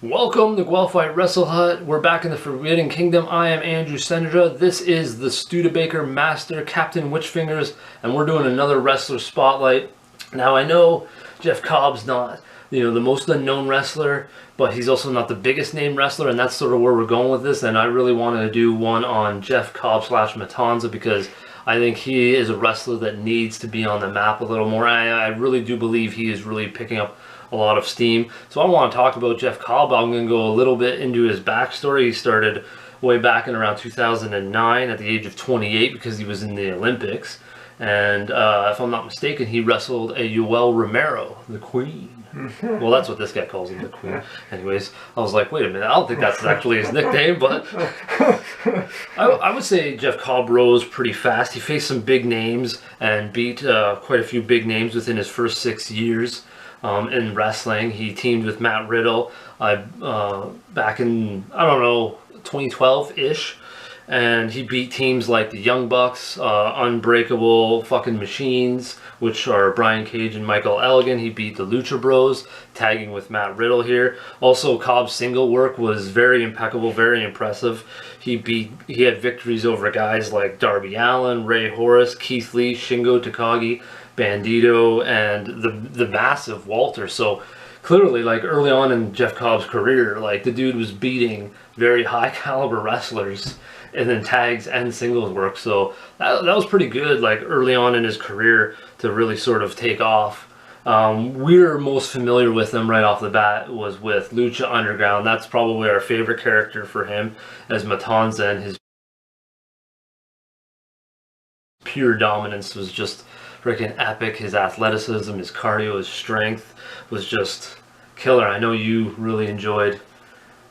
Welcome to Guelphite Wrestle Hut. We're back in the Forbidden Kingdom. I am Andrew Sennedra. This is the Studebaker Master, Captain Witchfingers, and we're doing another wrestler spotlight. Now I know Jeff Cobb's not, the most unknown wrestler, but he's also not the biggest name wrestler, and that's sort of where we're going with this. And I really wanted to do one on Jeff Cobb / Matanza because I think he is a wrestler that needs to be on the map a little more. I really do believe he is really picking up a lot of steam. So I want to talk about Jeff Cobb. I'm going to go a little bit into his backstory. He started way back in around 2009 at the age of 28 because he was in the Olympics. And if I'm not mistaken, he wrestled a Yoel Romero, the Queen. Well, that's what this guy calls him, the Queen. Anyways, I was like, wait a minute, I don't think that's actually his nickname, but I would say Jeff Cobb rose pretty fast. He faced some big names and beat quite a few big names within his first 6 years. In wrestling. He teamed with Matt Riddle back in, 2012-ish, and he beat teams like the Young Bucks, Unbreakable fucking Machines, which are Brian Cage and Michael Elgin. He beat the Lucha Bros, tagging with Matt Riddle here. Also, Cobb's single work was very impeccable, very impressive. He had victories over guys like Darby Allin, Ray Horace, Keith Lee, Shingo Takagi, Bandito, and the massive Walter. So clearly, like, early on in Jeff Cobb's career, like, the dude was beating very high caliber wrestlers and then tags and singles work. So that was pretty good, like, early on in his career to really sort of take off. We're most familiar with him right off the bat was with Lucha Underground. That's probably our favorite character for him as Matanza, and his pure dominance was just freaking epic. His athleticism, his cardio, his strength was just killer. I know you really enjoyed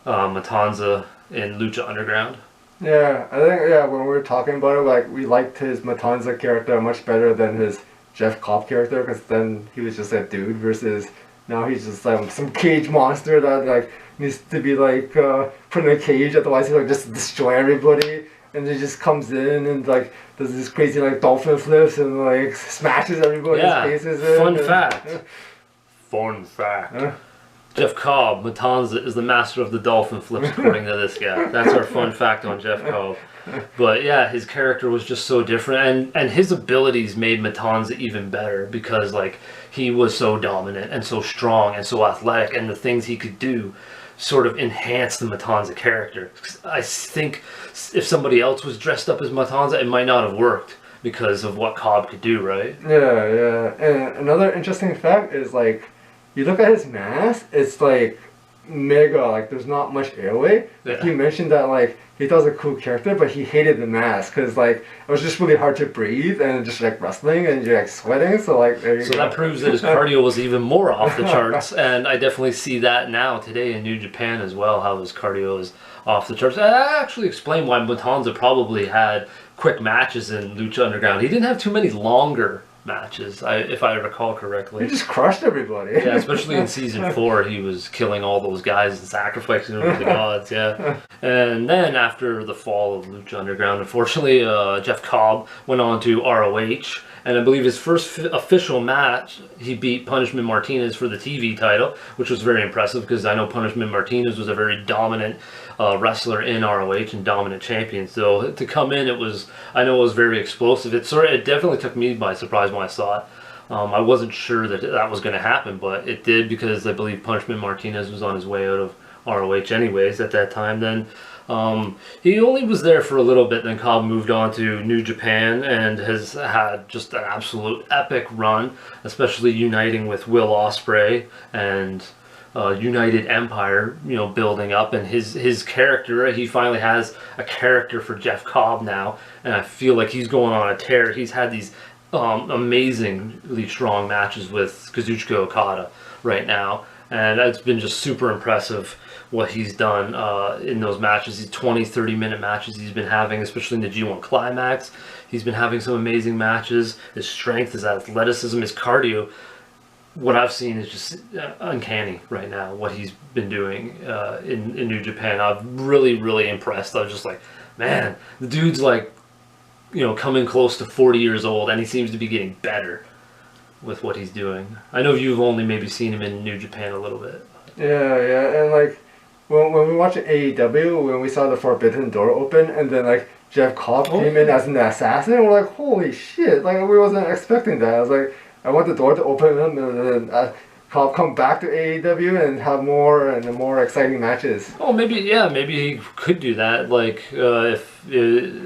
Matanza in Lucha Underground. Yeah, I think, when we were talking about it, like, we liked his Matanza character much better than his Jeff Cobb character, because then he was just a dude versus now he's just like some cage monster that, like, needs to be, like, put in a cage, otherwise he'll, like, just destroy everybody. And he just comes in and, like, does this crazy, like, dolphin flips and, like, smashes everybody's faces in. Fun fact. Fun fact. Jeff Cobb, Matanza, is the master of the dolphin flips, according to this guy. That's our fun fact on Jeff Cobb. But yeah, his character was just so different, and his abilities made Matanza even better because, like, he was so dominant and so strong and so athletic, and the things he could do sort of enhanced the Matanza character. I think if somebody else was dressed up as Matanza, it might not have worked because of what Cobb could do, right? Yeah. And another interesting fact is, like, you look at his mask, it's, like, mega, like, there's not much airway. Yeah. He mentioned that, like, he thought it was a cool character, but he hated the mask because, like, it was just really hard to breathe and just, like, wrestling and you're, like, sweating. So, like, there you go. That proves that his cardio was even more off the charts, and I definitely see that now today in New Japan as well, how his cardio is off the charts. I actually explained why Matanza probably had quick matches in Lucha Underground. He didn't have too many longer matches, if I recall correctly. He just crushed everybody. Yeah, especially in season 4, he was killing all those guys and sacrificing them to the gods. Yeah, and then after the fall of Lucha Underground, unfortunately, Jeff Cobb went on to ROH, and I believe his first official match, he beat Punishment Martinez for the TV title, which was very impressive because I know Punishment Martinez was a very dominant wrestler in ROH and dominant champion. So to come in, I know it was very explosive. It definitely took me by surprise when I saw it. I wasn't sure that was going to happen, but it did because I believe Punishment Martinez was on his way out of ROH anyways at that time. Then he only was there for a little bit, then Cobb moved on to New Japan and has had just an absolute epic run, especially uniting with Will Ospreay and United Empire, building up, and his character, he finally has a character for Jeff Cobb now, and I feel like he's going on a tear. He's had these amazingly strong matches with Kazuchika Okada right now, and it's been just super impressive what he's done in those matches. These 20-30 minute matches he's been having, especially in the G1 Climax. He's been having some amazing matches. His strength, his athleticism, his cardio, what I've seen is just uncanny right now, what he's been doing in New Japan. I'm really impressed. I was just like, man, the dude's like, coming close to 40 years old, and he seems to be getting better with what he's doing. I know you've only maybe seen him in New Japan a little bit. Yeah, and, like, when we watched AEW, when we saw the Forbidden Door open, and then like Jeff Cobb came in as an assassin, we're like, holy shit! Like we wasn't expecting that. I was like, I want the door to open up, and then Cobb come back to AEW and have more and more exciting matches. Oh, maybe, yeah, maybe he could do that, like, if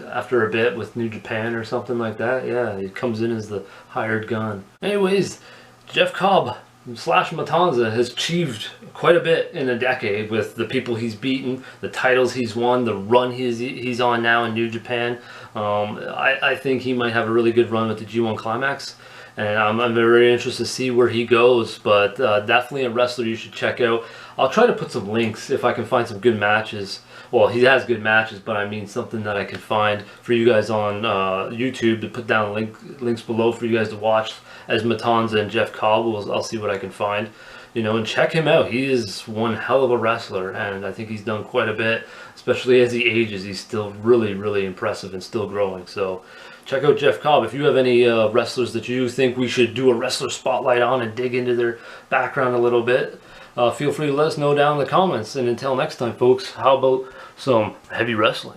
after a bit with New Japan or something like that. Yeah, he comes in as the hired gun. Anyways, Jeff Cobb / Matanza has achieved quite a bit in a decade with the people he's beaten, the titles he's won, the run he's on now in New Japan. I think he might have a really good run with the G1 Climax. And I'm very interested to see where he goes, but definitely a wrestler you should check out. I'll try to put some links if I can find some good matches. Well, he has good matches, but I mean something that I can find for you guys on YouTube to put down links below for you guys to watch as Matanza and Jeff Cobb. I'll see what I can find, you know, and check him out. He is one hell of a wrestler, and I think he's done quite a bit, especially as he ages. He's still really, really impressive and still growing. So check out Jeff Cobb. If you have any wrestlers that you think we should do a wrestler spotlight on and dig into their background a little bit, feel free to let us know down in the comments. And until next time, folks, how about some heavy wrestling?